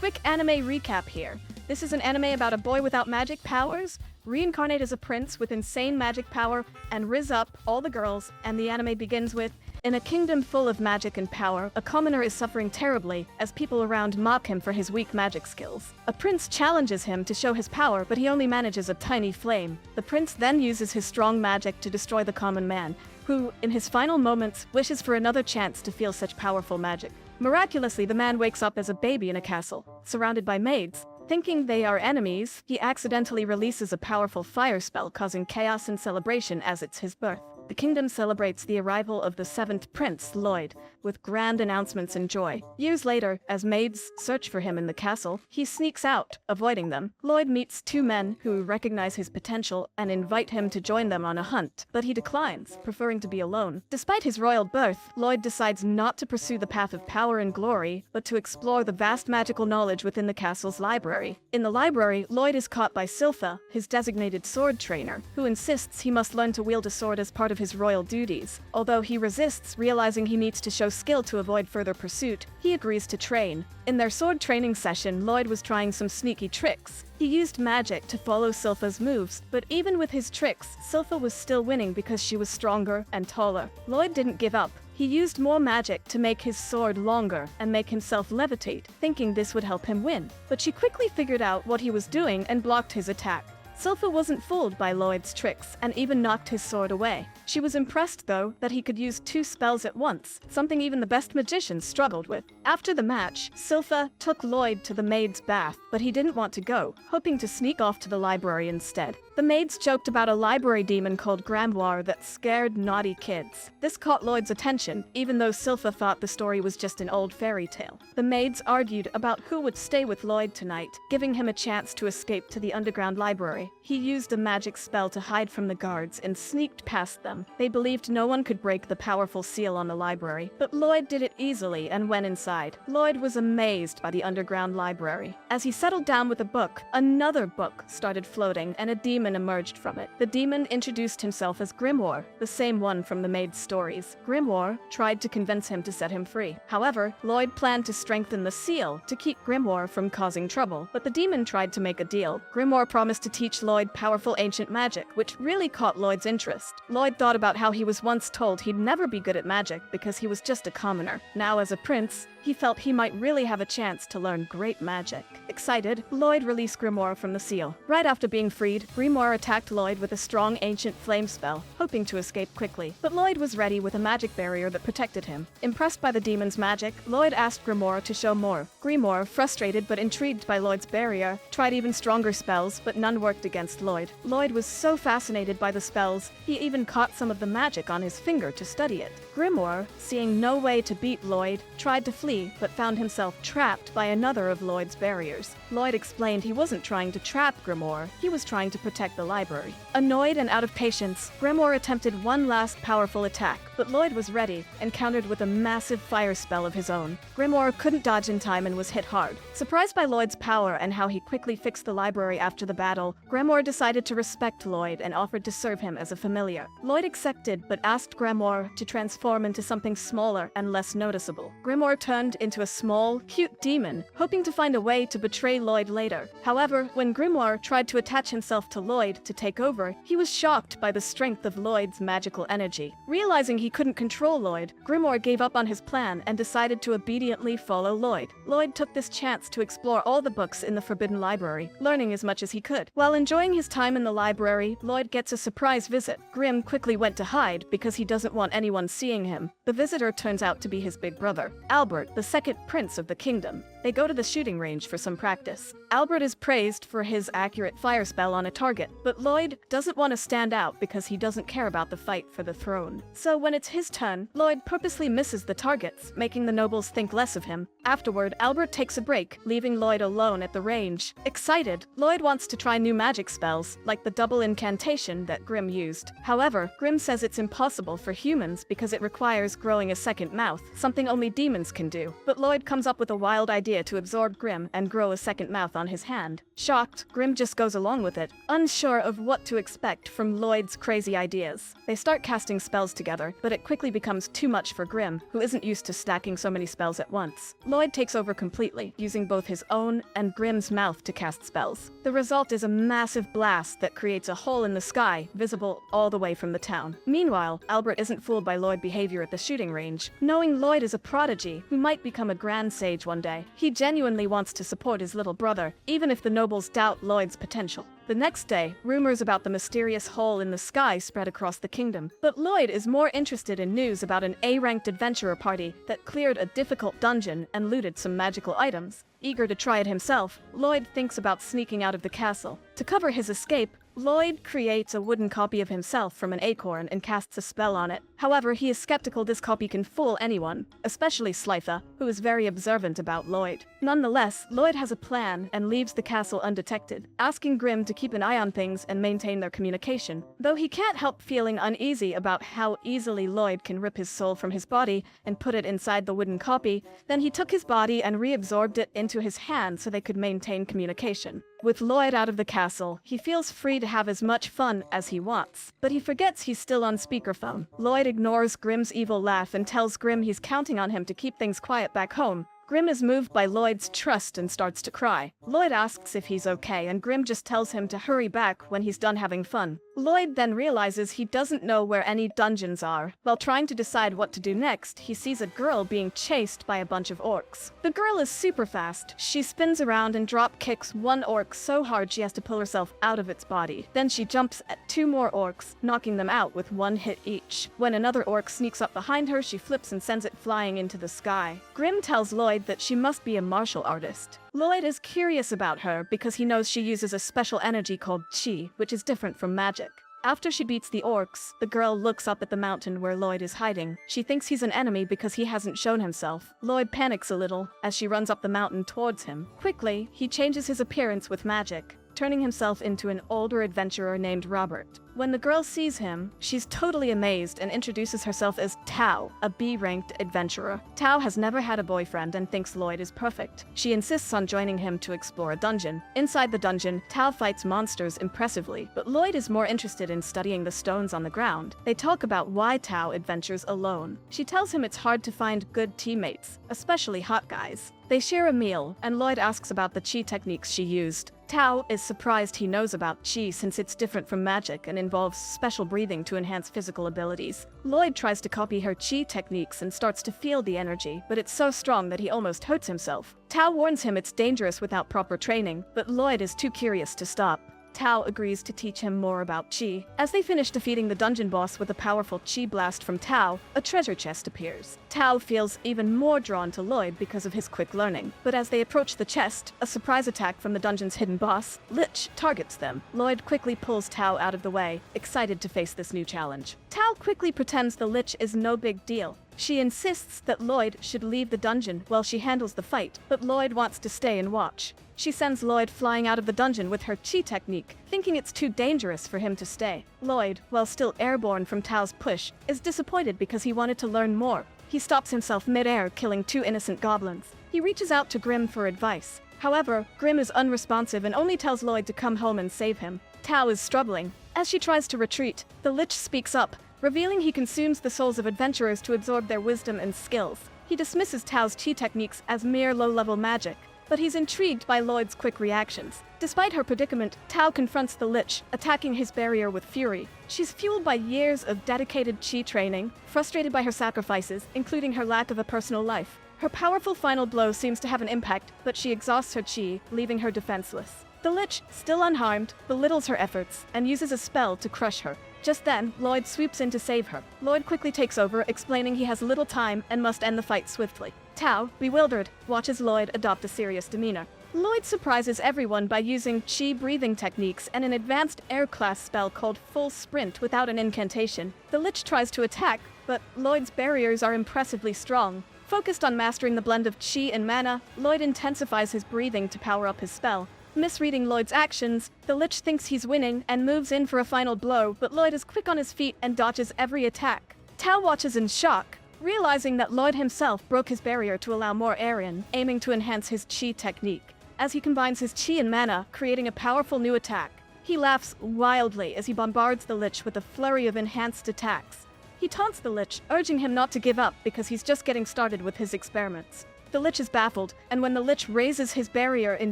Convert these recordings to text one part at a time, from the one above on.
Quick anime recap here. This is an anime about a boy without magic powers, reincarnate as a prince with insane magic power, and Rizz up all the girls, and the anime begins with, in a kingdom full of magic and power, a commoner is suffering terribly as people around mock him for his weak magic skills. A prince challenges him to show his power, but he only manages a tiny flame. The prince then uses his strong magic to destroy the common man, who, in his final moments, wishes for another chance to feel such powerful magic. Miraculously, the man wakes up as a baby in a castle, surrounded by maids. Thinking they are enemies, he accidentally releases a powerful fire spell, causing chaos and celebration as it's his birth. The kingdom celebrates the arrival of the seventh prince, Lloyd, with grand announcements and joy. Years later, as maids search for him in the castle, he sneaks out, avoiding them. Lloyd meets two men who recognize his potential and invite him to join them on a hunt, but he declines, preferring to be alone. Despite his royal birth, Lloyd decides not to pursue the path of power and glory, but to explore the vast magical knowledge within the castle's library. In the library, Lloyd is caught by Silpha, his designated sword trainer, who insists he must learn to wield a sword as part of his royal duties. Although he resists, realizing he needs to show skill to avoid further pursuit, he agrees to train. In their sword training session, Lloyd was trying some sneaky tricks. He used magic to follow Silpha's moves, but even with his tricks, Silpha was still winning because she was stronger and taller. Lloyd didn't give up. He used more magic to make his sword longer and make himself levitate, thinking this would help him win. But she quickly figured out what he was doing and blocked his attack. Silpha wasn't fooled by Lloyd's tricks and even knocked his sword away. She was impressed, though, that he could use two spells at once, something even the best magicians struggled with. After the match, Silpha took Lloyd to the maid's bath, but he didn't want to go, hoping to sneak off to the library instead. The maids joked about a library demon called Grimoire that scared naughty kids. This caught Lloyd's attention, even though Silpha thought the story was just an old fairy tale. The maids argued about who would stay with Lloyd tonight, giving him a chance to escape to the underground library. He used a magic spell to hide from the guards and sneaked past them. They believed no one could break the powerful seal on the library, but Lloyd did it easily and went inside. Lloyd was amazed by the underground library. As he settled down with a book, another book started floating and a demon emerged from it. The demon introduced himself as Grimoire, the same one from the maid's stories. Grimoire tried to convince him to set him free. However, Lloyd planned to strengthen the seal to keep Grimoire from causing trouble, but the demon tried to make a deal. Grimoire promised to teach Lloyd powerful ancient magic, which really caught Lloyd's interest. Lloyd thought about how he was once told he'd never be good at magic because he was just a commoner. Now, as a prince, he felt he might really have a chance to learn great magic. Excited, Lloyd released Grimoire from the seal. Right after being freed, Grimoire attacked Lloyd with a strong ancient flame spell, hoping to escape quickly. But Lloyd was ready with a magic barrier that protected him. Impressed by the demon's magic, Lloyd asked Grimoire to show more. Grimoire, frustrated but intrigued by Lloyd's barrier, tried even stronger spells, but none worked against Lloyd. Lloyd was so fascinated by the spells, he even caught some of the magic on his finger to study it. Grimoire, seeing no way to beat Lloyd, tried to flee, but found himself trapped by another of Lloyd's barriers. Lloyd explained he wasn't trying to trap Grimoire, he was trying to protect the library. Annoyed and out of patience, Grimoire attempted one last powerful attack, but Lloyd was ready and countered with a massive fire spell of his own. Grimoire couldn't dodge in time and was hit hard. Surprised by Lloyd's power and how he quickly fixed the library after the battle, Grimoire decided to respect Lloyd and offered to serve him as a familiar. Lloyd accepted, but asked Grimoire to transform into something smaller and less noticeable. Grimoire turned into a small, cute demon, hoping to find a way to betray Lloyd later. However, when Grimoire tried to attach himself to Lloyd to take over, he was shocked by the strength of Lloyd's magical energy. Realizing he couldn't control Lloyd, Grimoire gave up on his plan and decided to obediently follow Lloyd. Lloyd took this chance to explore all the books in the Forbidden Library, learning as much as he could. While enjoying his time in the library, Lloyd gets a surprise visit. Grim quickly went to hide because he doesn't want anyone seeing him. The visitor turns out to be his big brother, Albert, the second prince of the kingdom. They go to the shooting range for some practice. Albert is praised for his accurate fire spell on a target, but Lloyd doesn't want to stand out because he doesn't care about the fight for the throne. So when it's his turn, Lloyd purposely misses the targets, making the nobles think less of him. Afterward, Albert takes a break, leaving Lloyd alone at the range. Excited, Lloyd wants to try new magic magic spells, like the double incantation that Grimm used. However, Grimm says it's impossible for humans because it requires growing a second mouth, something only demons can do. But Lloyd comes up with a wild idea to absorb Grimm and grow a second mouth on his hand. Shocked, Grimm just goes along with it, unsure of what to expect from Lloyd's crazy ideas. They start casting spells together, but it quickly becomes too much for Grimm, who isn't used to stacking so many spells at once. Lloyd takes over completely, using both his own and Grimm's mouth to cast spells. The result is a massive blast that creates a hole in the sky, visible all the way from the town. Meanwhile, Albert isn't fooled by Lloyd's behavior at the shooting range. Knowing Lloyd is a prodigy who might become a grand sage one day, he genuinely wants to support his little brother, even if the nobles doubt Lloyd's potential. The next day, rumors about the mysterious hole in the sky spread across the kingdom, but Lloyd is more interested in news about an A-ranked adventurer party that cleared a difficult dungeon and looted some magical items. Eager to try it himself, Lloyd thinks about sneaking out of the castle. To cover his escape, Lloyd creates a wooden copy of himself from an acorn and casts a spell on it. However, he is skeptical this copy can fool anyone, especially Slitha, who is very observant about Lloyd. Nonetheless, Lloyd has a plan and leaves the castle undetected, asking Grimm to keep an eye on things and maintain their communication. Though he can't help feeling uneasy about how easily Lloyd can rip his soul from his body and put it inside the wooden copy, then he took his body and reabsorbed it into his hand so they could maintain communication. With Lloyd out of the castle, he feels free to have as much fun as he wants. But he forgets he's still on speakerphone. Lloyd ignores Grimm's evil laugh and tells Grimm he's counting on him to keep things quiet back home. Grimm is moved by Lloyd's trust and starts to cry. Lloyd asks if he's okay, and Grimm just tells him to hurry back when he's done having fun. Lloyd then realizes he doesn't know where any dungeons are. While trying to decide what to do next, he sees a girl being chased by a bunch of orcs. The girl is super fast. She spins around and drop kicks one orc so hard she has to pull herself out of its body. Then she jumps at two more orcs, knocking them out with one hit each. When another orc sneaks up behind her, she flips and sends it flying into the sky. Grimm tells Lloyd that she must be a martial artist. Lloyd is curious about her because he knows she uses a special energy called chi, which is different from magic. After she beats the orcs, the girl looks up at the mountain where Lloyd is hiding. She thinks he's an enemy because he hasn't shown himself. Lloyd panics a little as she runs up the mountain towards him. Quickly, he changes his appearance with magic, turning himself into an older adventurer named Robert. When the girl sees him, she's totally amazed and introduces herself as Tao, a B-ranked adventurer. Tao has never had a boyfriend and thinks Lloyd is perfect. She insists on joining him to explore a dungeon. Inside the dungeon, Tao fights monsters impressively, but Lloyd is more interested in studying the stones on the ground. They talk about why Tao adventures alone. She tells him it's hard to find good teammates, especially hot guys. They share a meal, and Lloyd asks about the chi techniques she used. Tao is surprised he knows about chi since it's different from magic and involves special breathing to enhance physical abilities. Lloyd tries to copy her chi techniques and starts to feel the energy, but it's so strong that he almost hurts himself. Tao warns him it's dangerous without proper training, but Lloyd is too curious to stop. Tao agrees to teach him more about chi. As they finish defeating the dungeon boss with a powerful chi blast from Tao, a treasure chest appears. Tao feels even more drawn to Lloyd because of his quick learning. But as they approach the chest, a surprise attack from the dungeon's hidden boss, Lich, targets them. Lloyd quickly pulls Tao out of the way, excited to face this new challenge. Tao quickly pretends the Lich is no big deal. She insists that Lloyd should leave the dungeon while she handles the fight, but Lloyd wants to stay and watch. She sends Lloyd flying out of the dungeon with her chi technique, thinking it's too dangerous for him to stay. Lloyd, while still airborne from Tao's push, is disappointed because he wanted to learn more. He stops himself mid-air, killing two innocent goblins. He reaches out to Grimm for advice. However, Grimm is unresponsive and only tells Lloyd to come home and save him. Tao is struggling. As she tries to retreat, the Lich speaks up, revealing he consumes the souls of adventurers to absorb their wisdom and skills. He dismisses Tao's chi techniques as mere low-level magic, but he's intrigued by Lloyd's quick reactions. Despite her predicament, Tao confronts the Lich, attacking his barrier with fury. She's fueled by years of dedicated chi training, frustrated by her sacrifices, including her lack of a personal life. Her powerful final blow seems to have an impact, but she exhausts her chi, leaving her defenseless. The Lich, still unharmed, belittles her efforts and uses a spell to crush her. Just then, Lloyd swoops in to save her. Lloyd quickly takes over, explaining he has little time and must end the fight swiftly. Tao, bewildered, watches Lloyd adopt a serious demeanor. Lloyd surprises everyone by using chi breathing techniques and an advanced air class spell called Full Sprint without an incantation. The Lich tries to attack, but Lloyd's barriers are impressively strong. Focused on mastering the blend of chi and mana, Lloyd intensifies his breathing to power up his spell. Misreading Lloyd's actions, the Lich thinks he's winning and moves in for a final blow, but Lloyd is quick on his feet and dodges every attack. Tao watches in shock, realizing that Lloyd himself broke his barrier to allow more air in, aiming to enhance his chi technique. As he combines his chi and mana, creating a powerful new attack. He laughs wildly as he bombards the Lich with a flurry of enhanced attacks. He taunts the Lich, urging him not to give up because he's just getting started with his experiments. The Lich is baffled, and when the Lich raises his barrier in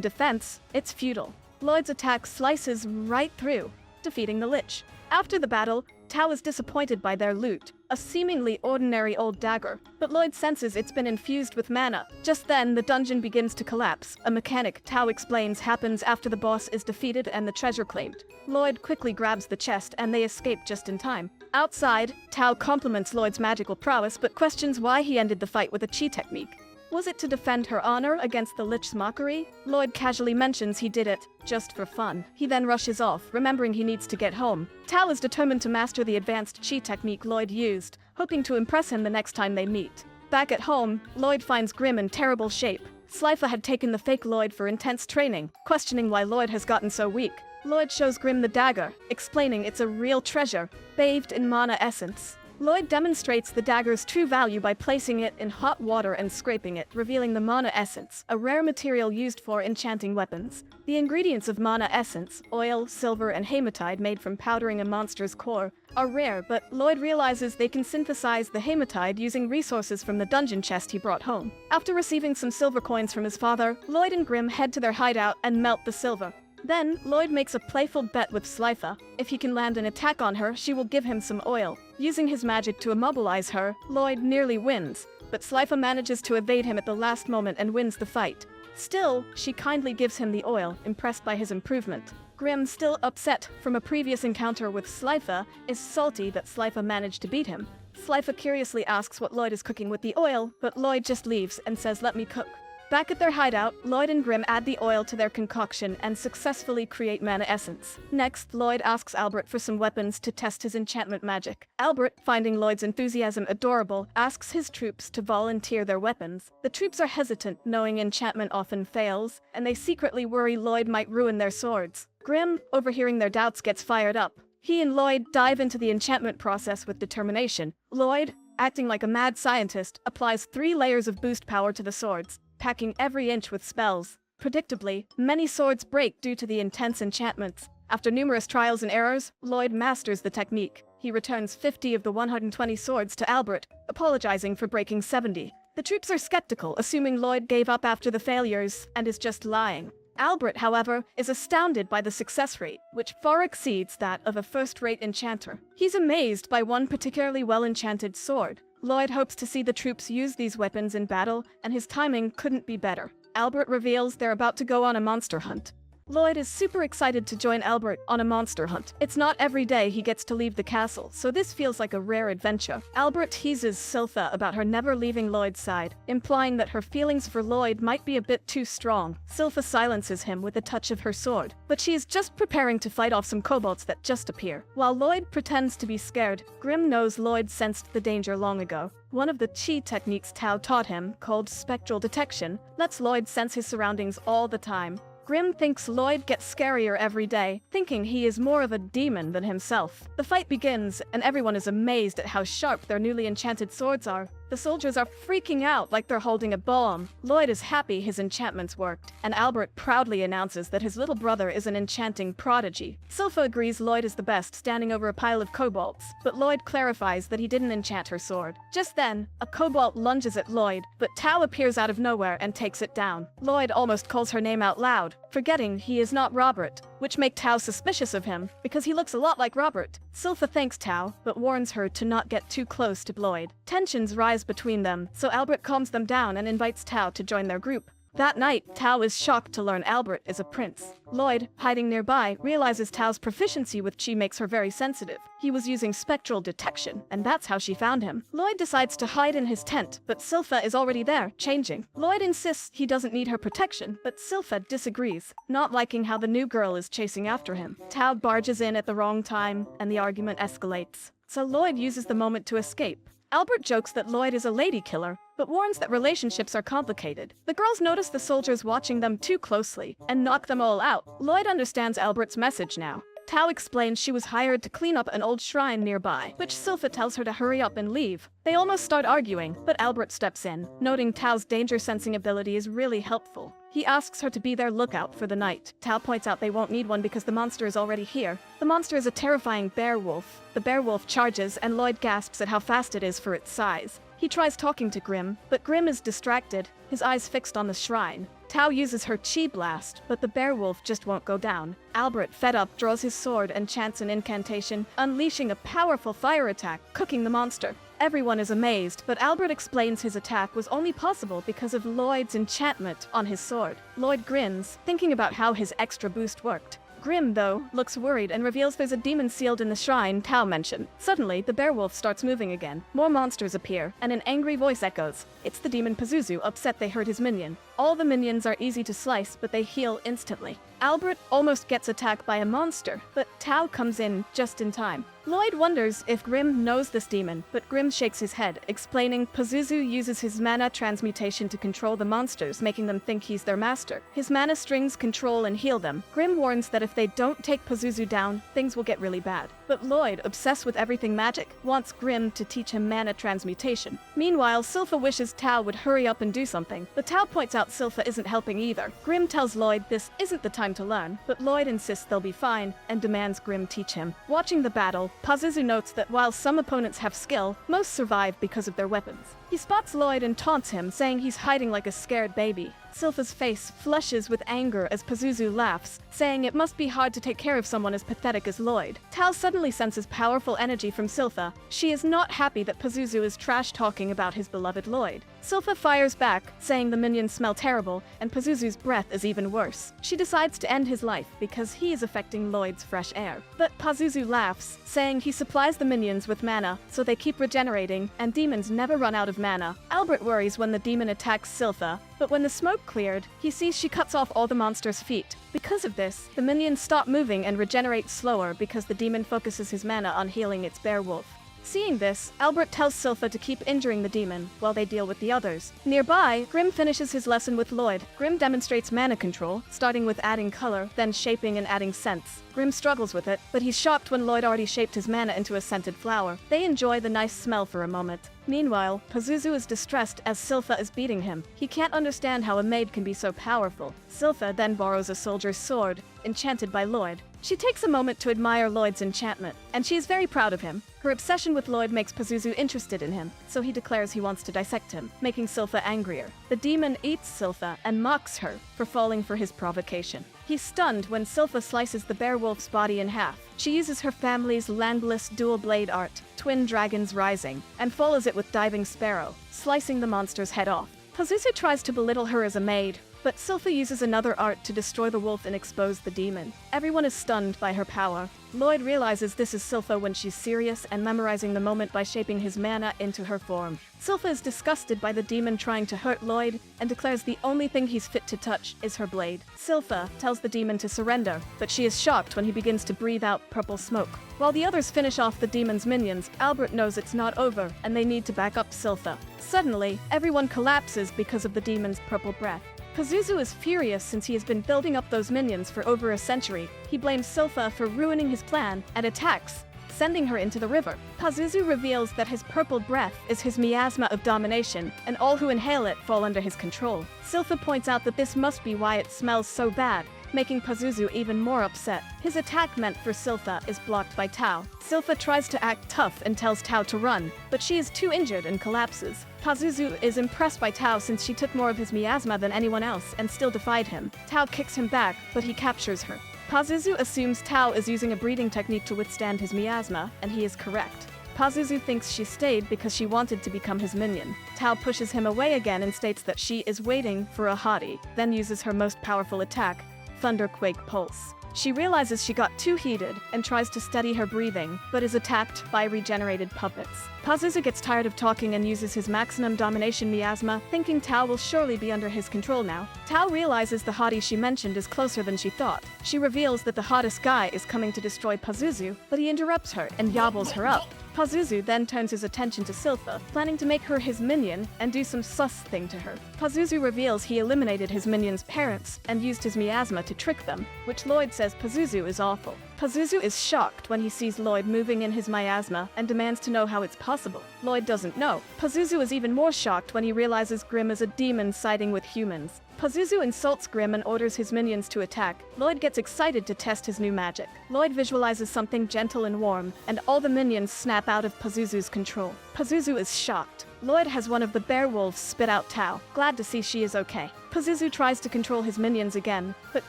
defense, it's futile. Lloyd's attack slices right through, defeating the Lich. After the battle, Tao is disappointed by their loot, a seemingly ordinary old dagger, but Lloyd senses it's been infused with mana. Just then, the dungeon begins to collapse, a mechanic Tao explains happens after the boss is defeated and the treasure claimed. Lloyd quickly grabs the chest and they escape just in time. Outside, Tao compliments Lloyd's magical prowess but questions why he ended the fight with a chi technique. Was it to defend her honor against the Lich's mockery? Lloyd casually mentions he did it, just for fun. He then rushes off, remembering he needs to get home. Tao is determined to master the advanced chi technique Lloyd used, hoping to impress him the next time they meet. Back at home, Lloyd finds Grim in terrible shape. Slifa had taken the fake Lloyd for intense training, questioning why Lloyd has gotten so weak. Lloyd shows Grim the dagger, explaining it's a real treasure, bathed in mana essence. Lloyd demonstrates the dagger's true value by placing it in hot water and scraping it, revealing the mana essence, a rare material used for enchanting weapons. The ingredients of mana essence, oil, silver, and hematite made from powdering a monster's core, are rare, but Lloyd realizes they can synthesize the hematite using resources from the dungeon chest he brought home. After receiving some silver coins from his father, Lloyd and Grim head to their hideout and melt the silver. Then, Lloyd makes a playful bet with Slifa. If he can land an attack on her, she will give him some oil. Using his magic to immobilize her, Lloyd nearly wins, but Slifa manages to evade him at the last moment and wins the fight. Still, she kindly gives him the oil, impressed by his improvement. Grim, still upset from a previous encounter with Slifa, is salty that Slifa managed to beat him. Slifa curiously asks what Lloyd is cooking with the oil, but Lloyd just leaves and says, "Let me cook." Back at their hideout, Lloyd and Grim add the oil to their concoction and successfully create mana essence. Next, Lloyd asks Albert for some weapons to test his enchantment magic. Albert, finding Lloyd's enthusiasm adorable, asks his troops to volunteer their weapons. The troops are hesitant, knowing enchantment often fails, and they secretly worry Lloyd might ruin their swords. Grim, overhearing their doubts, gets fired up. He and Lloyd dive into the enchantment process with determination. Lloyd, acting like a mad scientist, applies 3 layers of boost power to the swords, packing every inch with spells. Predictably, many swords break due to the intense enchantments. After numerous trials and errors, Lloyd masters the technique. He returns 50 of the 120 swords to Albert, apologizing for breaking 70. The troops are skeptical, assuming Lloyd gave up after the failures and is just lying. Albert, however, is astounded by the success rate, which far exceeds that of a first-rate enchanter. He's amazed by one particularly well-enchanted sword. Lloyd hopes to see the troops use these weapons in battle, and his timing couldn't be better. Albert reveals they're about to go on a monster hunt. Lloyd is super excited to join Albert on a monster hunt. It's not every day he gets to leave the castle, so this feels like a rare adventure. Albert teases Slifa about her never leaving Lloyd's side, implying that her feelings for Lloyd might be a bit too strong. Slifa silences him with a touch of her sword, but she is just preparing to fight off some kobolds that just appear. While Lloyd pretends to be scared, Grim knows Lloyd sensed the danger long ago. One of the chi techniques Tao taught him, called spectral detection, lets Lloyd sense his surroundings all the time. Grim thinks Lloyd gets scarier every day, thinking he is more of a demon than himself. The fight begins, and everyone is amazed at how sharp their newly enchanted swords are. The soldiers are freaking out like they're holding a bomb. Lloyd is happy his enchantments worked, and Albert proudly announces that his little brother is an enchanting prodigy. Slifa agrees Lloyd is the best, standing over a pile of kobolds, but Lloyd clarifies that he didn't enchant her sword. Just then, a kobold lunges at Lloyd, but Tao appears out of nowhere and takes it down. Lloyd almost calls her name out loud, forgetting he is not Robert, which make Tao suspicious of him, because he looks a lot like Robert. Slifa thanks Tao, but warns her to not get too close to Lloyd. Tensions rise between them, so Albert calms them down and invites Tao to join their group. That night, Tao is shocked to learn Albert is a prince. Lloyd, hiding nearby, realizes Tao's proficiency with chi makes her very sensitive. He was using spectral detection, and that's how she found him. Lloyd decides to hide in his tent, but Slifa is already there, changing. Lloyd insists he doesn't need her protection, but Slifa disagrees, not liking how the new girl is chasing after him. Tao barges in at the wrong time, and the argument escalates. So Lloyd uses the moment to escape. Albert jokes that Lloyd is a lady killer, but warns that relationships are complicated. The girls notice the soldiers watching them too closely and knock them all out. Lloyd understands Albert's message now. Tao explains she was hired to clean up an old shrine nearby, which Silpha tells her to hurry up and leave. They almost start arguing, but Albert steps in, noting Tao's danger-sensing ability is really helpful. He asks her to be their lookout for the night. Tao points out they won't need one because the monster is already here. The monster is a terrifying bear wolf. The bear wolf charges, and Lloyd gasps at how fast it is for its size. He tries talking to Grim, but Grim is distracted, his eyes fixed on the shrine. Tao uses her chi blast, but the bear wolf just won't go down. Albert, fed up, draws his sword and chants an incantation, unleashing a powerful fire attack, cooking the monster. Everyone is amazed, but Albert explains his attack was only possible because of Lloyd's enchantment on his sword. Lloyd grins, thinking about how his extra boost worked. Grim, though, looks worried and reveals there's a demon sealed in the shrine Tao mentioned. Suddenly, the bear wolf starts moving again. More monsters appear, and an angry voice echoes. It's the demon Pazuzu, upset they hurt his minion. All the minions are easy to slice, but they heal instantly. Albert almost gets attacked by a monster, but Tao comes in just in time. Lloyd wonders if Grim knows this demon, but Grim shakes his head, explaining Pazuzu uses his mana transmutation to control the monsters, making them think he's their master. His mana strings control and heal them. Grim warns that if they don't take Pazuzu down, things will get really bad. But Lloyd, obsessed with everything magic, wants Grim to teach him mana transmutation. Meanwhile, Silpha wishes Tao would hurry up and do something, but Tao points out Silpha isn't helping either. Grim tells Lloyd this isn't the time to learn, but Lloyd insists they'll be fine and demands Grim teach him. Watching the battle, Pazuzu notes that while some opponents have skill, most survive because of their weapons. He spots Lloyd and taunts him, saying he's hiding like a scared baby. Silpha's face flushes with anger as Pazuzu laughs, saying it must be hard to take care of someone as pathetic as Lloyd. Tao suddenly senses powerful energy from Silpha. She is not happy that Pazuzu is trash-talking about his beloved Lloyd. Silpha fires back, saying the minions smell terrible, and Pazuzu's breath is even worse. She decides to end his life because he is affecting Lloyd's fresh air. But Pazuzu laughs, saying he supplies the minions with mana, so they keep regenerating, and demons never run out of mana. Albert worries when the demon attacks Silpha, but when the smoke cleared, he sees she cuts off all the monster's feet. Because of this, the minions stop moving and regenerate slower because the demon focuses his mana on healing its bear wolf. Seeing this, Albert tells Silpha to keep injuring the demon while they deal with the others. Nearby, Grim finishes his lesson with Lloyd. Grim demonstrates mana control, starting with adding color, then shaping and adding scents. Grim struggles with it, but he's shocked when Lloyd already shaped his mana into a scented flower. They enjoy the nice smell for a moment. Meanwhile, Pazuzu is distressed as Silpha is beating him. He can't understand how a maid can be so powerful. Silpha then borrows a soldier's sword, enchanted by Lloyd. She takes a moment to admire Lloyd's enchantment, and she is very proud of him. Her obsession with Lloyd makes Pazuzu interested in him, so he declares he wants to dissect him, making Silpha angrier. The demon eats Silpha and mocks her for falling for his provocation. He's stunned when Silpha slices the bear wolf's body in half. She uses her family's landless dual blade art, Twin Dragons Rising, and follows it with Diving Sparrow, slicing the monster's head off. Pazuzu tries to belittle her as a maid, but Silpha uses another art to destroy the wolf and expose the demon. Everyone is stunned by her power. Lloyd realizes this is Silpha when she's serious and memorizing the moment by shaping his mana into her form. Silpha is disgusted by the demon trying to hurt Lloyd and declares the only thing he's fit to touch is her blade. Silpha tells the demon to surrender, but she is shocked when he begins to breathe out purple smoke. While the others finish off the demon's minions, Albert knows it's not over and they need to back up Silpha. Suddenly, everyone collapses because of the demon's purple breath. Pazuzu is furious since he has been building up those minions for over a century. He blames Silpha for ruining his plan and attacks, sending her into the river. Pazuzu reveals that his purple breath is his miasma of domination, and all who inhale it fall under his control. Silpha points out that this must be why it smells so bad, making Pazuzu even more upset. His attack meant for Silpha is blocked by Tao. Silpha tries to act tough and tells Tao to run, but she is too injured and collapses. Pazuzu is impressed by Tao since she took more of his miasma than anyone else and still defied him. Tao kicks him back, but he captures her. Pazuzu assumes Tao is using a breeding technique to withstand his miasma, and he is correct. Pazuzu thinks she stayed because she wanted to become his minion. Tao pushes him away again and states that she is waiting for a hottie, then uses her most powerful attack, Thunderquake Pulse. She realizes she got too heated and tries to steady her breathing, but is attacked by regenerated puppets. Pazuzu gets tired of talking and uses his maximum domination miasma, thinking Tao will surely be under his control now. Tao realizes the hottie she mentioned is closer than she thought. She reveals that the hottest guy is coming to destroy Pazuzu, but he interrupts her and yobbles her up. Pazuzu then turns his attention to Silpha, planning to make her his minion and do some sus thing to her. Pazuzu reveals he eliminated his minion's parents and used his miasma to trick them, which Lloyd says Pazuzu is awful. Pazuzu is shocked when he sees Lloyd moving in his miasma and demands to know how it's possible. Lloyd doesn't know. Pazuzu is even more shocked when he realizes Grimm is a demon siding with humans. Pazuzu insults Grimm and orders his minions to attack. Lloyd gets excited to test his new magic. Lloyd visualizes something gentle and warm, and all the minions snap out of Pazuzu's control. Pazuzu is shocked. Lloyd has one of the bear wolves spit out Tao, glad to see she is okay. Pazuzu tries to control his minions again, but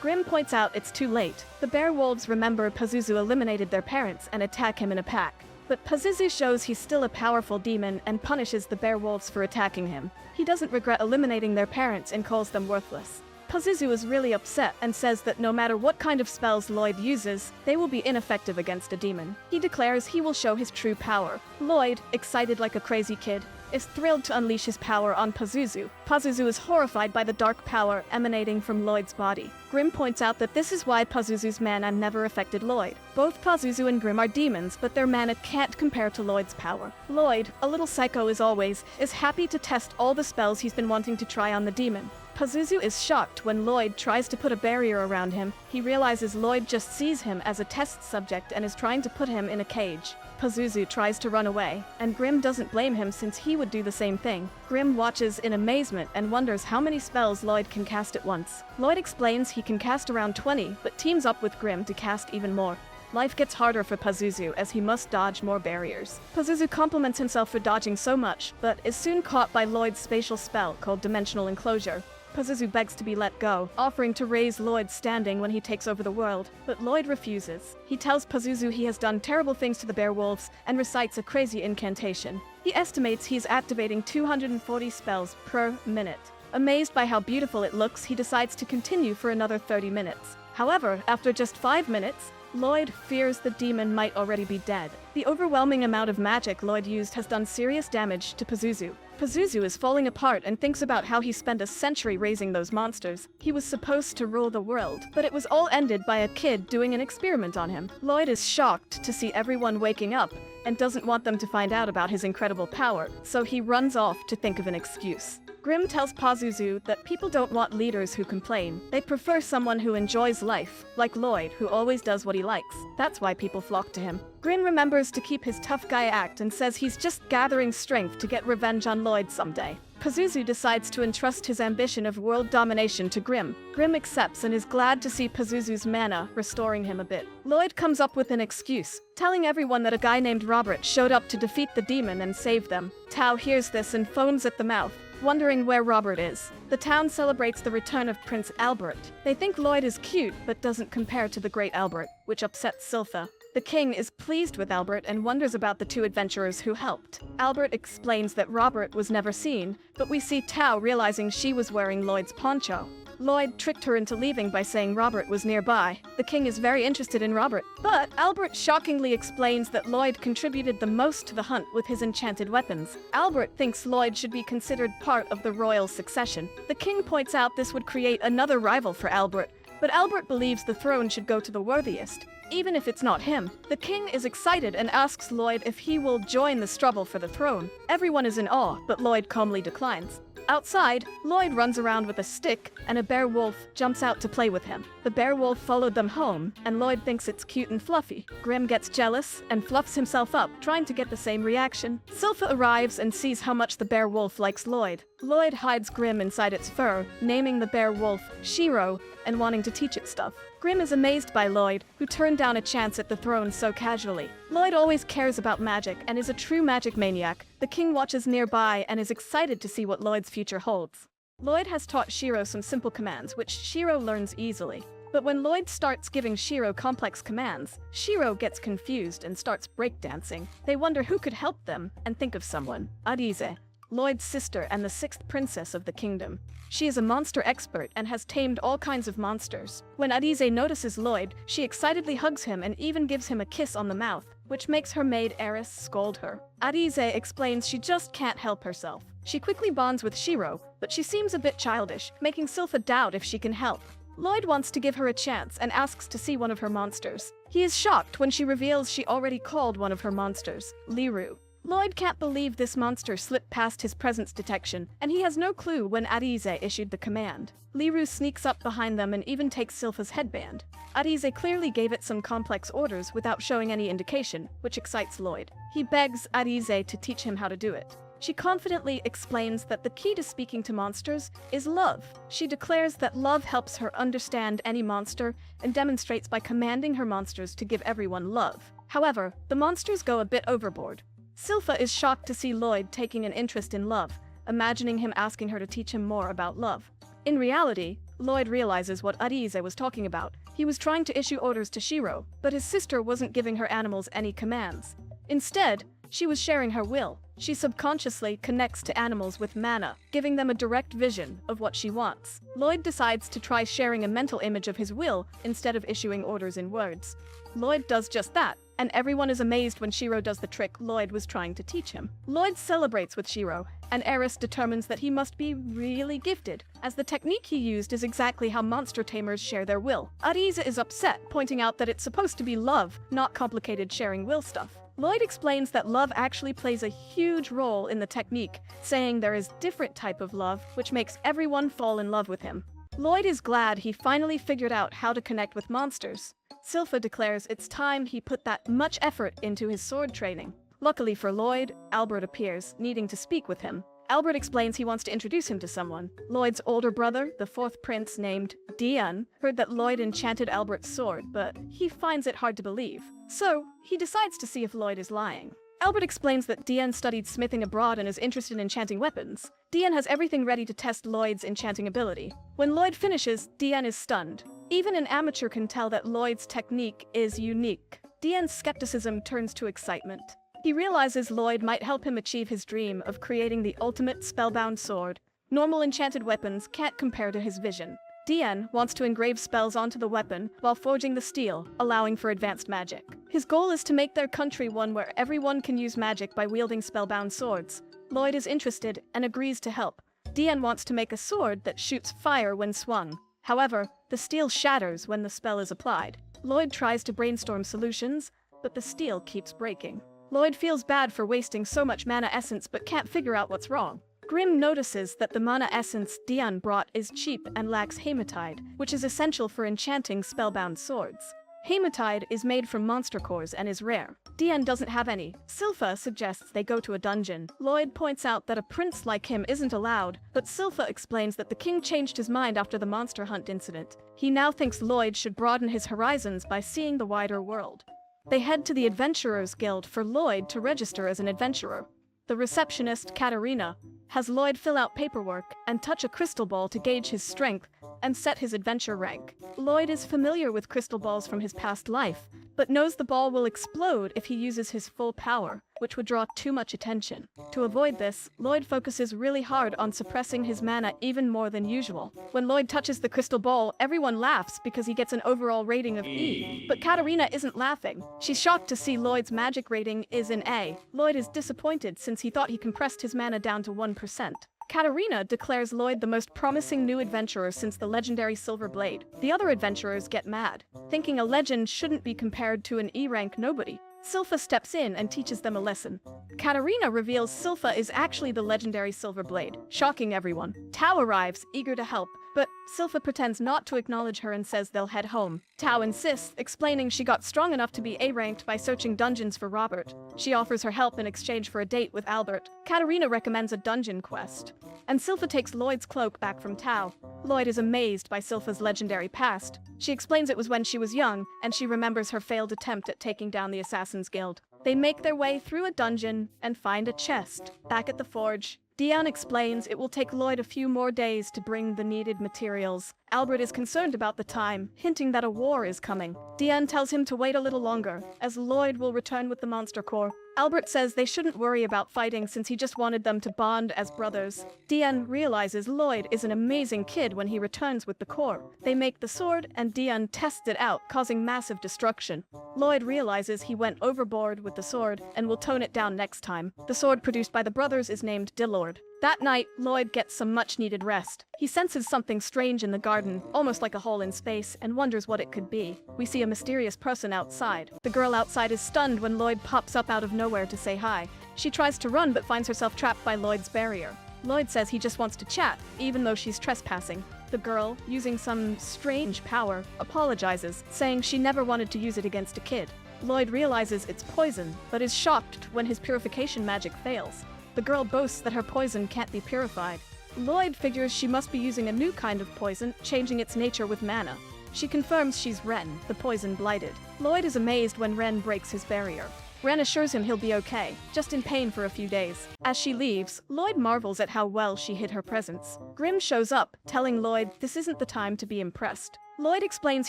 Grimm points out it's too late. The bear wolves remember Pazuzu eliminated their parents and attack him in a pack. But Pazuzu shows he's still a powerful demon and punishes the bear wolves for attacking him. He doesn't regret eliminating their parents and calls them worthless. Pazuzu is really upset and says that no matter what kind of spells Lloyd uses, they will be ineffective against a demon. He declares he will show his true power. Lloyd, excited like a crazy kid, is thrilled to unleash his power on Pazuzu. Pazuzu is horrified by the dark power emanating from Lloyd's body. Grimm points out that this is why Pazuzu's mana never affected Lloyd. Both Pazuzu and Grimm are demons, but their mana can't compare to Lloyd's power. Lloyd, a little psycho as always, is happy to test all the spells he's been wanting to try on the demon. Pazuzu is shocked when Lloyd tries to put a barrier around him. He realizes Lloyd just sees him as a test subject and is trying to put him in a cage. Pazuzu tries to run away, and Grimm doesn't blame him since he would do the same thing. Grimm watches in amazement and wonders how many spells Lloyd can cast at once. Lloyd explains he can cast around 20, but teams up with Grimm to cast even more. Life gets harder for Pazuzu as he must dodge more barriers. Pazuzu compliments himself for dodging so much, but is soon caught by Lloyd's spatial spell called Dimensional Enclosure. Pazuzu begs to be let go, offering to raise Lloyd's standing when he takes over the world, but Lloyd refuses. He tells Pazuzu he has done terrible things to the bear wolves and recites a crazy incantation. He estimates he's activating 240 spells per minute. Amazed by how beautiful it looks, he decides to continue for another 30 minutes. However, after just 5 minutes, Lloyd fears the demon might already be dead. The overwhelming amount of magic Lloyd used has done serious damage to Pazuzu. Pazuzu is falling apart and thinks about how he spent a century raising those monsters. He was supposed to rule the world, but it was all ended by a kid doing an experiment on him. Lloyd is shocked to see everyone waking up and doesn't want them to find out about his incredible power, so he runs off to think of an excuse. Grimm tells Pazuzu that people don't want leaders who complain. They prefer someone who enjoys life, like Lloyd, who always does what he likes. That's why people flock to him. Grimm remembers to keep his tough guy act and says he's just gathering strength to get revenge on Lloyd someday. Pazuzu decides to entrust his ambition of world domination to Grimm. Grimm accepts and is glad to see Pazuzu's mana, restoring him a bit. Lloyd comes up with an excuse, telling everyone that a guy named Robert showed up to defeat the demon and save them. Tao hears this and foams at the mouth, wondering where Robert is. The town celebrates the return of Prince Albert. They think Lloyd is cute, but doesn't compare to the great Albert, which upsets Silpha. The king is pleased with Albert and wonders about the two adventurers who helped. Albert explains that Robert was never seen, but we see Tao realizing she was wearing Lloyd's poncho. Lloyd tricked her into leaving by saying Robert was nearby. The king is very interested in Robert, but Albert shockingly explains that Lloyd contributed the most to the hunt with his enchanted weapons. Albert thinks Lloyd should be considered part of the royal succession. The king points out this would create another rival for Albert, but Albert believes the throne should go to the worthiest, even if it's not him. The king is excited and asks Lloyd if he will join the struggle for the throne. Everyone is in awe, but Lloyd calmly declines. Outside, Lloyd runs around with a stick, and a bear wolf jumps out to play with him. The bear wolf followed them home, and Lloyd thinks it's cute and fluffy. Grimm gets jealous and fluffs himself up, trying to get the same reaction. Silpha arrives and sees how much the bear wolf likes Lloyd. Lloyd hides Grimm inside its fur, naming the bear wolf Shiro and wanting to teach it stuff. Grimm is amazed by Lloyd, who turned down a chance at the throne so casually. Lloyd always cares about magic and is a true magic maniac. The king watches nearby and is excited to see what Lloyd's future holds. Lloyd has taught Shiro some simple commands, which Shiro learns easily. But when Lloyd starts giving Shiro complex commands, Shiro gets confused and starts breakdancing. They wonder who could help them and think of someone. Rizz, Lloyd's sister and the sixth princess of the kingdom. She is a monster expert and has tamed all kinds of monsters. When Rizz notices Lloyd, she excitedly hugs him and even gives him a kiss on the mouth, which makes her maid Eris scold her. Rizz explains she just can't help herself. She quickly bonds with Shiro, but she seems a bit childish, making Silpha doubt if she can help. Lloyd wants to give her a chance and asks to see one of her monsters. He is shocked when she reveals she already called one of her monsters, Liru. Lloyd can't believe this monster slipped past his presence detection, and he has no clue when Rizz issued the command. Liru sneaks up behind them and even takes Silpha's headband. Rizz clearly gave it some complex orders without showing any indication, which excites Lloyd. He begs Rizz to teach him how to do it. She confidently explains that the key to speaking to monsters is love. She declares that love helps her understand any monster and demonstrates by commanding her monsters to give everyone love. However, the monsters go a bit overboard. Silpha is shocked to see Lloyd taking an interest in love, imagining him asking her to teach him more about love. In reality, Lloyd realizes what Rizz was talking about. He was trying to issue orders to Shiro, but his sister wasn't giving her animals any commands. Instead, she was sharing her will. She subconsciously connects to animals with mana, giving them a direct vision of what she wants. Lloyd decides to try sharing a mental image of his will instead of issuing orders in words. Lloyd does just that, and everyone is amazed when Shiro does the trick Lloyd was trying to teach him. Lloyd celebrates with Shiro, and Eris determines that he must be really gifted, as the technique he used is exactly how monster tamers share their will. Rizz is upset, pointing out that it's supposed to be love, not complicated sharing will stuff. Lloyd explains that love actually plays a huge role in the technique, saying there is different type of love, which makes everyone fall in love with him. Lloyd is glad he finally figured out how to connect with monsters. Silpha declares it's time he put that much effort into his sword training. Luckily for Lloyd, Albert appears, needing to speak with him. Albert explains he wants to introduce him to someone. Lloyd's older brother, the fourth prince named Dian, heard that Lloyd enchanted Albert's sword, but he finds it hard to believe. So, he decides to see if Lloyd is lying. Albert explains that Dian studied smithing abroad and is interested in enchanting weapons. Dian has everything ready to test Lloyd's enchanting ability. When Lloyd finishes, Dian is stunned. Even an amateur can tell that Lloyd's technique is unique. Dian's skepticism turns to excitement. He realizes Lloyd might help him achieve his dream of creating the ultimate spellbound sword. Normal enchanted weapons can't compare to his vision. Dian wants to engrave spells onto the weapon while forging the steel, allowing for advanced magic. His goal is to make their country one where everyone can use magic by wielding spellbound swords. Lloyd is interested and agrees to help. Dian wants to make a sword that shoots fire when swung. However, the steel shatters when the spell is applied. Lloyd tries to brainstorm solutions, but the steel keeps breaking. Lloyd feels bad for wasting so much mana essence but can't figure out what's wrong. Grimm notices that the mana essence Dian brought is cheap and lacks hematite, which is essential for enchanting spellbound swords. Hematite is made from monster cores and is rare. Dian doesn't have any. Silpha suggests they go to a dungeon. Lloyd points out that a prince like him isn't allowed, but Silpha explains that the king changed his mind after the monster hunt incident. He now thinks Lloyd should broaden his horizons by seeing the wider world. They head to the Adventurers Guild for Lloyd to register as an adventurer. The receptionist, Katarina, has Lloyd fill out paperwork and touch a crystal ball to gauge his strength and set his adventure rank. Lloyd is familiar with crystal balls from his past life, but knows the ball will explode if he uses his full power, which would draw too much attention. To avoid this, Lloyd focuses really hard on suppressing his mana even more than usual. When Lloyd touches the crystal ball, everyone laughs because he gets an overall rating of E. But Katarina isn't laughing. She's shocked to see Lloyd's magic rating is an A. Lloyd is disappointed since he thought he compressed his mana down to 1%. Katarina declares Lloyd the most promising new adventurer since the legendary Silver Blade. The other adventurers get mad, thinking a legend shouldn't be compared to an E-rank nobody. Silpha steps in and teaches them a lesson. Katarina reveals Silpha is actually the legendary Silver Blade, shocking everyone. Tao arrives, eager to help, but Silpha pretends not to acknowledge her and says they'll head home. Tao insists, explaining she got strong enough to be A-ranked by searching dungeons for Robert. She offers her help in exchange for a date with Albert. Katarina recommends a dungeon quest, and Silpha takes Lloyd's cloak back from Tao. Lloyd is amazed by Silpha's legendary past. She explains it was when she was young, and she remembers her failed attempt at taking down the Assassin's Guild. They make their way through a dungeon and find a chest. Back at the forge, Dian explains it will take Lloyd a few more days to bring the needed materials. Albert is concerned about the time, hinting that a war is coming. Dian tells him to wait a little longer, as Lloyd will return with the monster core. Albert says they shouldn't worry about fighting since he just wanted them to bond as brothers. Dian realizes Lloyd is an amazing kid when he returns with the core. They make the sword, and Dian tests it out, causing massive destruction. Lloyd realizes he went overboard with the sword and will tone it down next time. The sword produced by the brothers is named Dilord. That night, Lloyd gets some much-needed rest. He senses something strange in the garden, almost like a hole in space, and wonders what it could be. We see a mysterious person outside. The girl outside is stunned when Lloyd pops up out of nowhere to say hi. She tries to run but finds herself trapped by Lloyd's barrier. Lloyd says he just wants to chat, even though she's trespassing. The girl, using some strange power, apologizes, saying she never wanted to use it against a kid. Lloyd realizes it's poison, but is shocked when his purification magic fails. The girl boasts that her poison can't be purified. Lloyd figures she must be using a new kind of poison, changing its nature with mana. She confirms she's Ren, the poison blighted. Lloyd is amazed when Ren breaks his barrier. Ren assures him he'll be okay, just in pain for a few days. As she leaves, Lloyd marvels at how well she hid her presence. Grim shows up, telling Lloyd this isn't the time to be impressed. Lloyd explains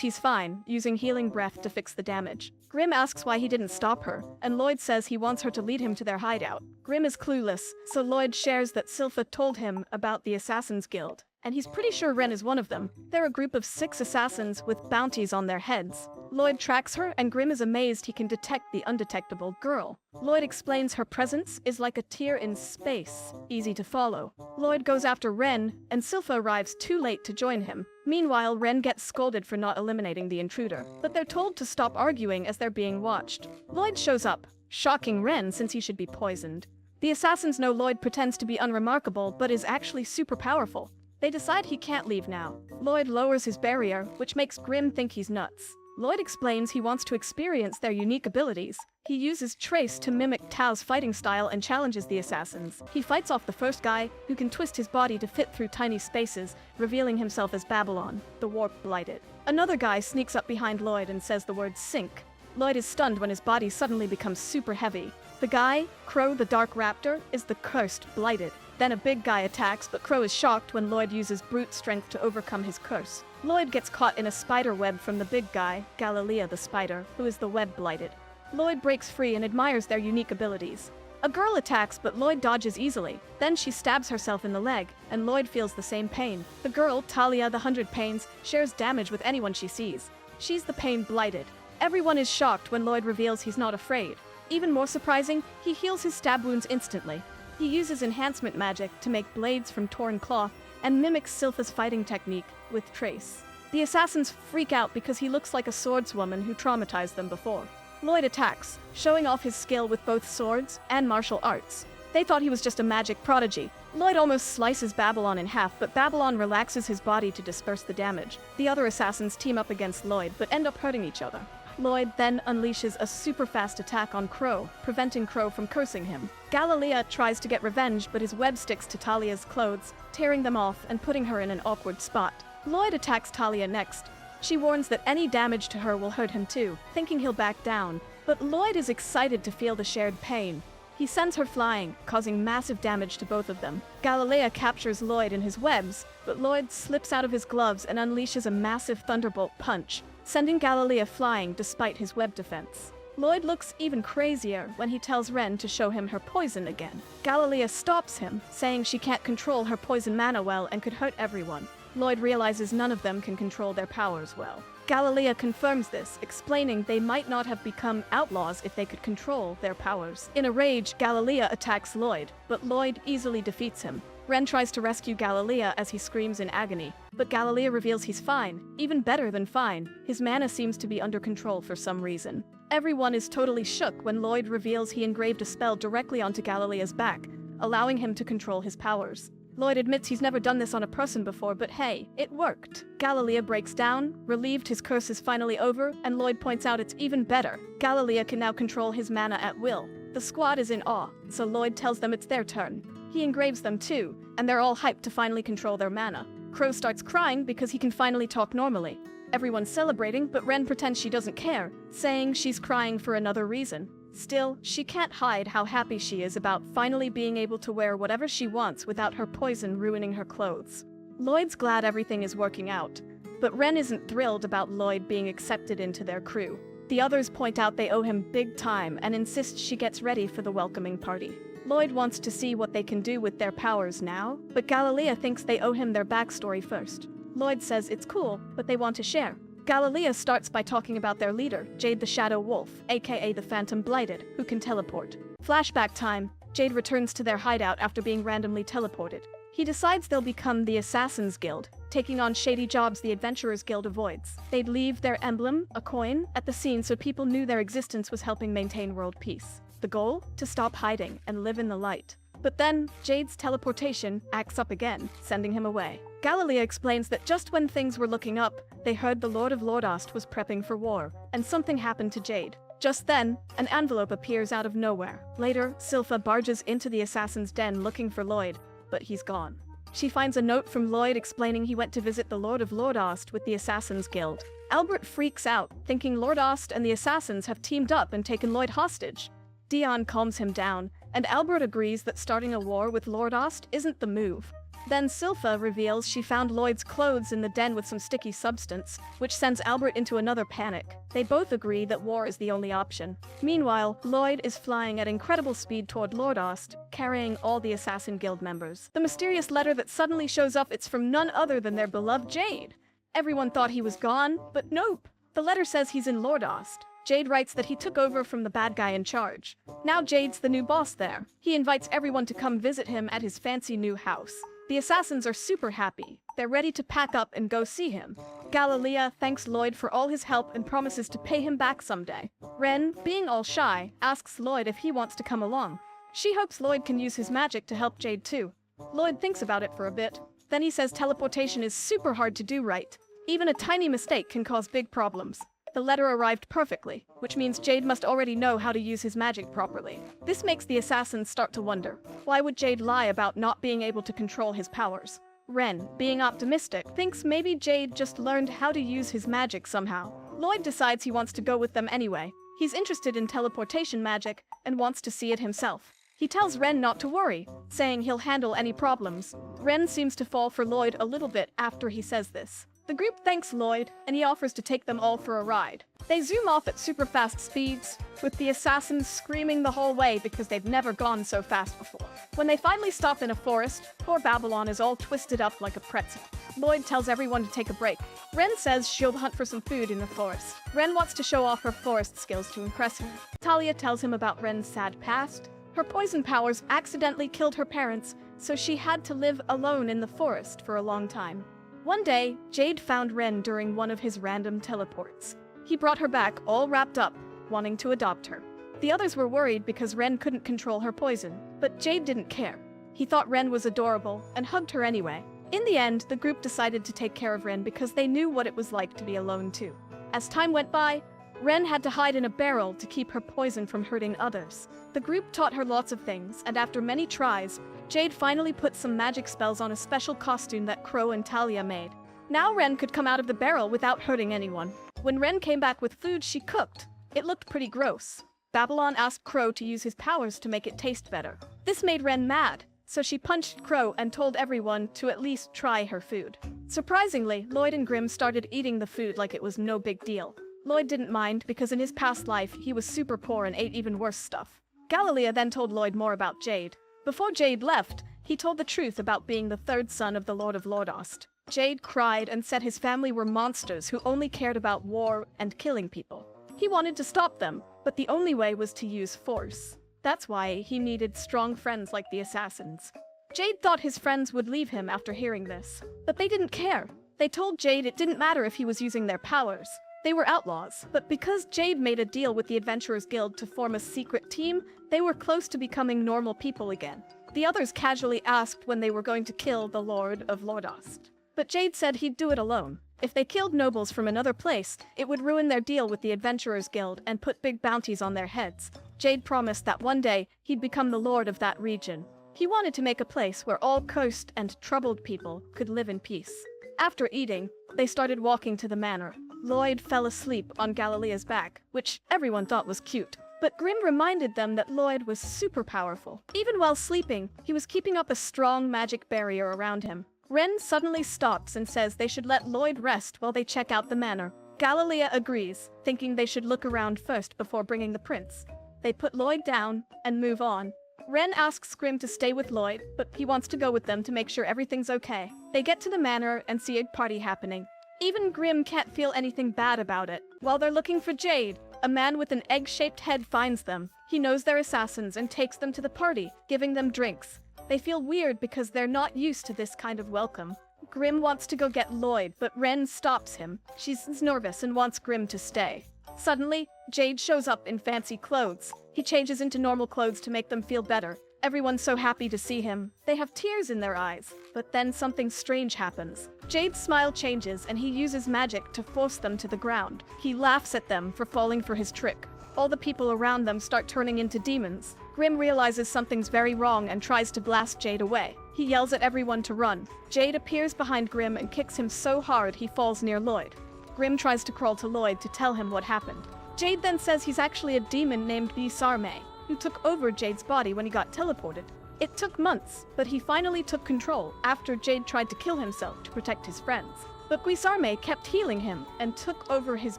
he's fine, using healing breath to fix the damage. Grim asks why he didn't stop her, and Lloyd says he wants her to lead him to their hideout. Grim is clueless, so Lloyd shares that Silpha told him about the Assassin's Guild, and he's pretty sure Ren is one of them. They're a group of 6 assassins with bounties on their heads. Lloyd tracks her, and Grim is amazed he can detect the undetectable girl. Lloyd explains her presence is like a tear in space, easy to follow. Lloyd goes after Ren, and Silpha arrives too late to join him. Meanwhile, Ren gets scolded for not eliminating the intruder, but they're told to stop arguing as they're being watched. Lloyd shows up, shocking Ren since he should be poisoned. The assassins know Lloyd pretends to be unremarkable but is actually super powerful. They decide he can't leave now. Lloyd lowers his barrier, which makes Grim think he's nuts. Lloyd explains he wants to experience their unique abilities. He uses Trace to mimic Tao's fighting style and challenges the assassins. He fights off the first guy, who can twist his body to fit through tiny spaces, revealing himself as Babylon, the warp blighted. Another guy sneaks up behind Lloyd and says the word sink. Lloyd is stunned when his body suddenly becomes super heavy. The guy, Crow the Dark Raptor, is the cursed blighted. Then a big guy attacks, but Crow is shocked when Lloyd uses brute strength to overcome his curse. Lloyd gets caught in a spider web from the big guy, Galilea the Spider, who is the web blighted. Lloyd breaks free and admires their unique abilities. A girl attacks, but Lloyd dodges easily. Then she stabs herself in the leg, and Lloyd feels the same pain. The girl, Talia the 100 Pains, shares damage with anyone she sees. She's the pain blighted. Everyone is shocked when Lloyd reveals he's not afraid. Even more surprising, he heals his stab wounds instantly. He uses enhancement magic to make blades from torn cloth and mimics Silpha's fighting technique with Trace. The assassins freak out because he looks like a swordswoman who traumatized them before. Lloyd attacks, showing off his skill with both swords and martial arts. They thought he was just a magic prodigy. Lloyd almost slices Babylon in half, but Babylon relaxes his body to disperse the damage. The other assassins team up against Lloyd, but end up hurting each other. Lloyd then unleashes a super fast attack on Crow, preventing Crow from cursing him. Galilea tries to get revenge, but his web sticks to Talia's clothes, tearing them off and putting her in an awkward spot. Lloyd attacks Talia next. She warns that any damage to her will hurt him too, thinking he'll back down. But Lloyd is excited to feel the shared pain. He sends her flying, causing massive damage to both of them. Galilea captures Lloyd in his webs, but Lloyd slips out of his gloves and unleashes a massive thunderbolt punch, sending Galilea flying despite his web defense. Lloyd looks even crazier when he tells Ren to show him her poison again. Galilea stops him, saying she can't control her poison mana well and could hurt everyone. Lloyd realizes none of them can control their powers well. Galilea confirms this, explaining they might not have become outlaws if they could control their powers. In a rage, Galilea attacks Lloyd, but Lloyd easily defeats him. Ren tries to rescue Galilea as he screams in agony, but Galilea reveals he's fine, even better than fine. His mana seems to be under control for some reason. Everyone is totally shook when Lloyd reveals he engraved a spell directly onto Galilea's back, allowing him to control his powers. Lloyd admits he's never done this on a person before, but hey, it worked. Galilea breaks down, relieved his curse is finally over, and Lloyd points out it's even better. Galilea can now control his mana at will. The squad is in awe, so Lloyd tells them it's their turn. He engraves them too, and they're all hyped to finally control their mana. Crow starts crying because he can finally talk normally. Everyone's celebrating, but Ren pretends she doesn't care, saying she's crying for another reason. Still, she can't hide how happy she is about finally being able to wear whatever she wants without her poison ruining her clothes. Lloyd's glad everything is working out, but Ren isn't thrilled about Lloyd being accepted into their crew. The others point out they owe him big time and insist she gets ready for the welcoming party. Lloyd wants to see what they can do with their powers now, but Galilea thinks they owe him their backstory first. Lloyd says it's cool, but they want to share. Galilea starts by talking about their leader, Jade the Shadow Wolf, aka the Phantom Blighted, who can teleport. Flashback time, Jade returns to their hideout after being randomly teleported. He decides they'll become the Assassin's Guild, taking on shady jobs the Adventurers Guild avoids. They'd leave their emblem, a coin, at the scene so people knew their existence was helping maintain world peace. The goal? To stop hiding and live in the light. But then, Jade's teleportation acts up again, sending him away. Galilea explains that just when things were looking up, they heard the Lord of Lordost was prepping for war, and something happened to Jade. Just then, an envelope appears out of nowhere. Later, Silpha barges into the assassin's den looking for Lloyd, but he's gone. She finds a note from Lloyd explaining he went to visit the Lord of Lordost with the Assassin's Guild. Albert freaks out, thinking Lordost and the assassins have teamed up and taken Lloyd hostage. Dion calms him down, and Albert agrees that starting a war with Lordost isn't the move. Then Silpha reveals she found Lloyd's clothes in the den with some sticky substance, which sends Albert into another panic. They both agree that war is the only option. Meanwhile, Lloyd is flying at incredible speed toward Lordost, carrying all the Assassin Guild members. The mysterious letter that suddenly shows up, it's from none other than their beloved Jade. Everyone thought he was gone, but nope. The letter says he's in Lordost. Jade writes that he took over from the bad guy in charge. Now Jade's the new boss there. He invites everyone to come visit him at his fancy new house. The assassins are super happy. They're ready to pack up and go see him. Galilea thanks Lloyd for all his help and promises to pay him back someday. Ren, being all shy, asks Lloyd if he wants to come along. She hopes Lloyd can use his magic to help Jade too. Lloyd thinks about it for a bit. Then he says teleportation is super hard to do right. Even a tiny mistake can cause big problems. The letter arrived perfectly, which means Jade must already know how to use his magic properly. This makes the assassins start to wonder, why would Jade lie about not being able to control his powers? Ren, being optimistic, thinks maybe Jade just learned how to use his magic somehow. Lloyd decides he wants to go with them anyway. He's interested in teleportation magic and wants to see it himself. He tells Ren not to worry, saying he'll handle any problems. Ren seems to fall for Lloyd a little bit after he says this. The group thanks Lloyd, and he offers to take them all for a ride. They zoom off at super fast speeds, with the assassins screaming the whole way because they've never gone so fast before. When they finally stop in a forest, poor Babylon is all twisted up like a pretzel. Lloyd tells everyone to take a break. Ren says she'll hunt for some food in the forest. Ren wants to show off her forest skills to impress him. Talia tells him about Ren's sad past. Her poison powers accidentally killed her parents, so she had to live alone in the forest for a long time. One day, Jade found Ren during one of his random teleports. He brought her back all wrapped up, wanting to adopt her. The others were worried because Ren couldn't control her poison, but Jade didn't care. He thought Ren was adorable and hugged her anyway. In the end, the group decided to take care of Ren because they knew what it was like to be alone too. As time went by, Ren had to hide in a barrel to keep her poison from hurting others. The group taught her lots of things, and after many tries, Jade finally put some magic spells on a special costume that Crow and Talia made. Now Ren could come out of the barrel without hurting anyone. When Ren came back with food she cooked, it looked pretty gross. Babylon asked Crow to use his powers to make it taste better. This made Ren mad, so she punched Crow and told everyone to at least try her food. Surprisingly, Lloyd and Grimm started eating the food like it was no big deal. Lloyd didn't mind because in his past life he was super poor and ate even worse stuff. Galilea then told Lloyd more about Jade. Before Jade left, he told the truth about being the third son of the Lord of Lordost. Jade cried and said his family were monsters who only cared about war and killing people. He wanted to stop them, but the only way was to use force. That's why he needed strong friends like the assassins. Jade thought his friends would leave him after hearing this, but they didn't care. They told Jade it didn't matter if he was using their powers. They were outlaws, but because Jade made a deal with the Adventurers Guild to form a secret team, they were close to becoming normal people again. The others casually asked when they were going to kill the Lord of Lordost. But Jade said he'd do it alone. If they killed nobles from another place, it would ruin their deal with the Adventurers Guild and put big bounties on their heads. Jade promised that one day he'd become the lord of that region. He wanted to make a place where all cursed and troubled people could live in peace. After eating, they started walking to the manor. Lloyd fell asleep on Galilea's back, which everyone thought was cute. But Grimm reminded them that Lloyd was super powerful. Even while sleeping, he was keeping up a strong magic barrier around him. Ren suddenly stops and says they should let Lloyd rest while they check out the manor. Galilea agrees, thinking they should look around first before bringing the prince. They put Lloyd down and move on. Ren asks Grimm to stay with Lloyd, but he wants to go with them to make sure everything's okay. They get to the manor and see a party happening. Even Grimm can't feel anything bad about it. While they're looking for Jade, A man with an egg-shaped head finds them. He knows they're assassins and takes them to the party, giving them drinks. They feel weird because they're not used to this kind of welcome. Grim wants to go get Lloyd, but Ren stops him. She's nervous and wants Grim to stay. Suddenly, Jade shows up in fancy clothes. He changes into normal clothes to make them feel better. Everyone's so happy to see him. They have tears in their eyes. But then something strange happens. Jade's smile changes and he uses magic to force them to the ground. He laughs at them for falling for his trick. All the people around them start turning into demons. Grim realizes something's very wrong and tries to blast Jade away. He yells at everyone to run. Jade appears behind Grim and kicks him so hard he falls near Lloyd. Grim tries to crawl to Lloyd to tell him what happened. Jade then says he's actually a demon named Sarme, who took over Jade's body when he got teleported. It took months, but he finally took control after Jade tried to kill himself to protect his friends. But Sarme kept healing him and took over his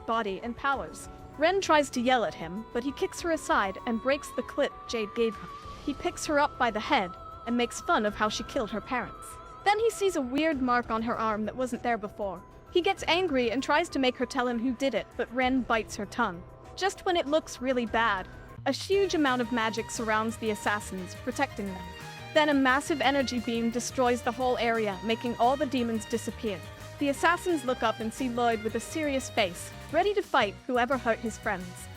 body and powers. Ren tries to yell at him, but he kicks her aside and breaks the clip Jade gave him. He picks her up by the head and makes fun of how she killed her parents. Then he sees a weird mark on her arm that wasn't there before. He gets angry and tries to make her tell him who did it, but Ren bites her tongue. Just when it looks really bad, a huge amount of magic surrounds the assassins, protecting them. Then a massive energy beam destroys the whole area, making all the demons disappear. The assassins look up and see Lloyd with a serious face, ready to fight whoever hurt his friends.